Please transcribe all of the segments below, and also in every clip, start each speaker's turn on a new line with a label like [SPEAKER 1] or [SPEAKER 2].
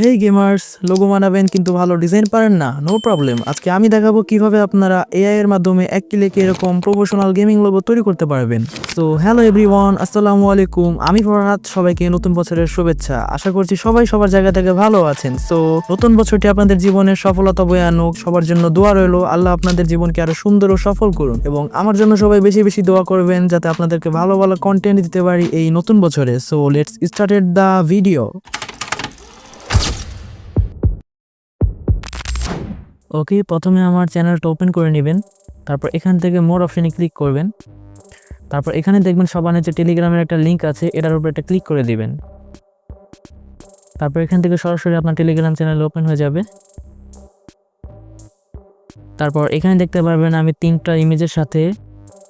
[SPEAKER 1] হেই gamers, logo বানাবেন কিন্তু ভালো ডিজাইন পারেন না? No problem. আজকে আমি দেখাবো কিভাবে আপনারা এআই এর মাধ্যমে এক ক্লিকে এরকম প্রফেশনাল গেমিং লোগো তৈরি করতে পারবেন। সো হ্যালো এভরিওয়ান, আসসালামু আলাইকুম। আমি ফরহাদ, সবাইকে নতুন বছরের শুভেচ্ছা। আশা করছি সবাই সবার জায়গা থেকে ভালো আছেন। সো নতুন বছরটি আপনাদের জীবনের সফলতা বয়ে আনুক। সবার জন্য দোয়া রইলো, আল্লাহ আপনাদের জীবনকে আরো সুন্দর ও সফল করুন। এবং আমার জন্য সবাই বেশি বেশি দোয়া করবেন যাতে আপনাদেরকে ভালো ভালো কন্টেন্ট দিতে পারি এই নতুন বছরে। So let's started the video. Okay, প্রথমে আমার চ্যানেলটা ওপেন করে নেবেন। তারপর এখান থেকে মোর অপশানে ক্লিক করবেন। তারপর এখানে দেখবেন সবার নিচে টেলিগ্রামের একটা লিঙ্ক আছে, এটার উপর একটা ক্লিক করে দিবেন। তারপর এখান থেকে সরাসরি আপনার টেলিগ্রাম চ্যানেল ওপেন হয়ে যাবে। তারপর এখানে দেখতে পারবেন আমি 3টা ইমেজের সাথে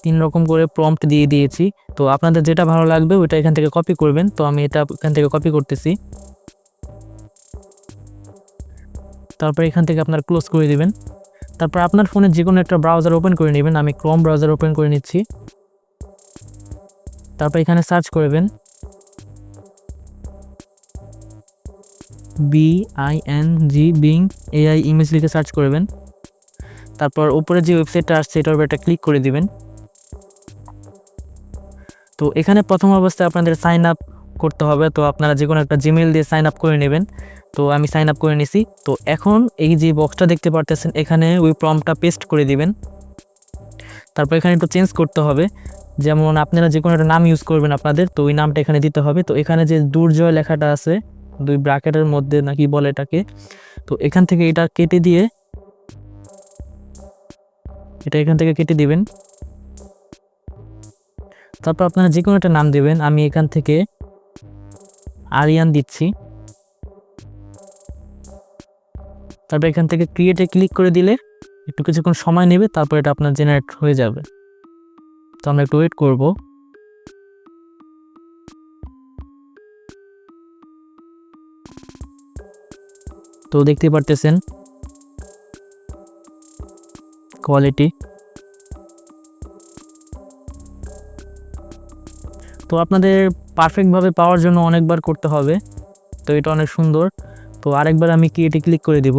[SPEAKER 1] 3 রকম করে প্রম্পট দিয়ে দিয়েছি। তো আপনাদের যেটা ভালো লাগবে ওইটা এখান থেকে কপি করবেন। তো আমি এটা এখান থেকে কপি করতেছি। তারপর এখান থেকে আপনার ক্লোজ করে দিবেন। তারপর আপনার ফোনে যে কোনো একটা ব্রাউজার ওপেন করে নেবেন। আমি ক্রোম ব্রাউজার ওপেন করে নিচ্ছি। তারপর এখানে সার্চ করবেন বিং এআই ইমেজ লিখে সার্চ করবেন। তারপর উপরে যে ওয়েবসাইটটা আসছে এটার উপর একটা ক্লিক করে দিবেন। তো এখানে প্রথম অবস্থায় আপনাদের সাইন আপ করতে হবে। তো আপনারা যে কোনো একটা জিমেইল দিয়ে সাইন আপ করে নেবেন। তো আমি সাইন আপ করে নিছি। তো এখন এই যে বক্সটা দেখতে পারতেছেন, এখানে ওই প্রম্পটটা পেস্ট করে দিবেন। তারপর এখানে একটু চেঞ্জ করতে হবে, যেমন আপনারা যে কোনো একটা নাম ইউজ করবেন আপনাদের, তো ওই নামটা এখানে দিতে হবে। তো এখানে যে দুর্জয় লেখাটা আছে 2 ব্র্যাকেটের মধ্যে নাকি বলে এটাকে, তো এখান থেকে এটা কেটে দিয়ে এটা এখান থেকে কেটে দিবেন। তারপর আপনারা যে কোনো একটা নাম দেবেন। আমি এখান থেকে আরিয়ান দিচ্ছি। তারপর এখান থেকে ক্রিয়েটে ক্লিক করে দিলে একটু কিছুক্ষণ সময় নেবে, তারপর এটা আপনার জেনারেট হয়ে যাবে। তো আমরা একটু ওয়েট করব। তো দেখতে পারতেছেন কোয়ালিটি। তো আপনাদের পারফেক্টভাবে পাওয়ার জন্য অনেকবার করতে হবে। তো এটা অনেক সুন্দর। তো আরেকবার আমি ক্রিয়েটে ক্লিক করে দিব।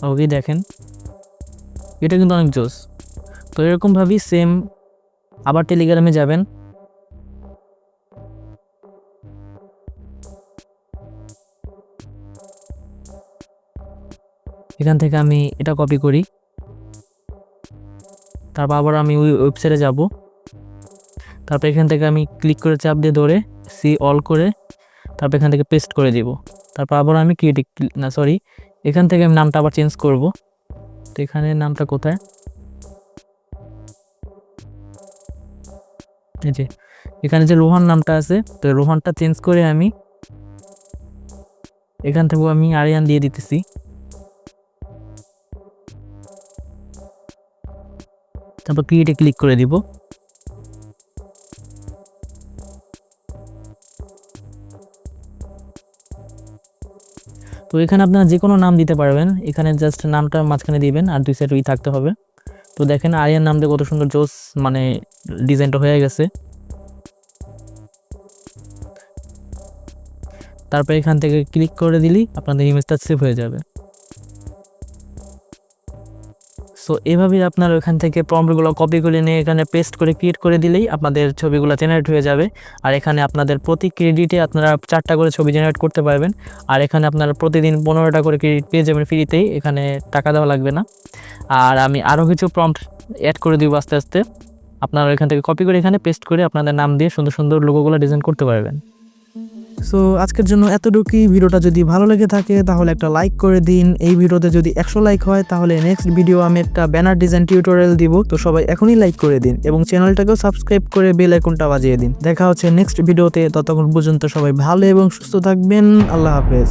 [SPEAKER 1] ওকে, দেখেন এটা কিন্তু অনেক জোস। তো এরকমভাবেই সেম আবার টেলিগ্রামে যাবেন। এখান থেকে আমি এটা কপি করি। তারপর আবার আমি ওই ওয়েবসাইটে যাব। তারপর এখান থেকে আমি ক্লিক করে চাপ দিয়ে ধরে সি অল করে তারপর এখান থেকে পেস্ট করে দিব। তারপর আবার আমি এখান থেকে আমি নামটা আবার চেঞ্জ করব। তো এখানে নামটা কোথায়, এই যে এখানে যে রোহান নামটা আছে, তো রোহানটা চেঞ্জ করে আমি এখান থেকে আমি আরিয়ান দিয়ে দিতেছি। তারপর ক্রিয়েটে ক্লিক করে দিব। তো এখানে আপনারা যে কোনো নাম দিতে পারবেন। এখানে জাস্ট নামটা মাঝখানে দিবেন আর 2 সাইড ওই থাকতে হবে। তো দেখেন আরিয়ান নাম দিয়ে কত সুন্দর জোস মানে ডিজাইনটা হয়ে গেছে। তারপর এখান থেকে ক্লিক করে দিলেই আপনাদের ইমেজটা সেভ হয়ে যাবে। সো এভাবেই আপনারা ওখান থেকে প্রম্পটগুলো কপি করে নিয়ে এখানে পেস্ট করে ক্রিয়েট করে দিলেই আপনাদের ছবিগুলো জেনারেট হয়ে যাবে। আর এখানে আপনাদের প্রতি ক্রেডিটে আপনারা 4টা করে ছবি জেনারেট করতে পারবেন। আর এখানে আপনারা প্রতিদিন 15টা করে ক্রেডিট পেয়ে যাবেন ফ্রিতেই, এখানে টাকা দেওয়া লাগবে না। আর আমি আরও কিছু প্রম্পট অ্যাড করে দিব আস্তে আস্তে। আপনারা এখান থেকে কপি করে এখানে পেস্ট করে আপনাদের নাম দিয়ে সুন্দর সুন্দর লোগোগুলো ডিজাইন করতে পারবেন। সো আজকের জন্য এতটুকুই। ভিডিওটা যদি ভালো লেগে থাকে তাহলে একটা লাইক করে দিন। এই ভিডিওতে যদি 100 লাইক হয় তাহলে নেক্সট ভিডিও আমি একটা ব্যানার ডিজাইন টিউটোরিয়াল দিব। তো সবাই এখনই লাইক করে দিন এবং চ্যানেলটাকেও সাবস্ক্রাইব করে বেল আইকনটা বাজিয়ে দিন। দেখা হচ্ছে নেক্সট ভিডিওতে। ততক্ষণ পর্যন্ত সবাই ভালো এবং সুস্থ থাকবেন। আল্লাহ হাফেজ।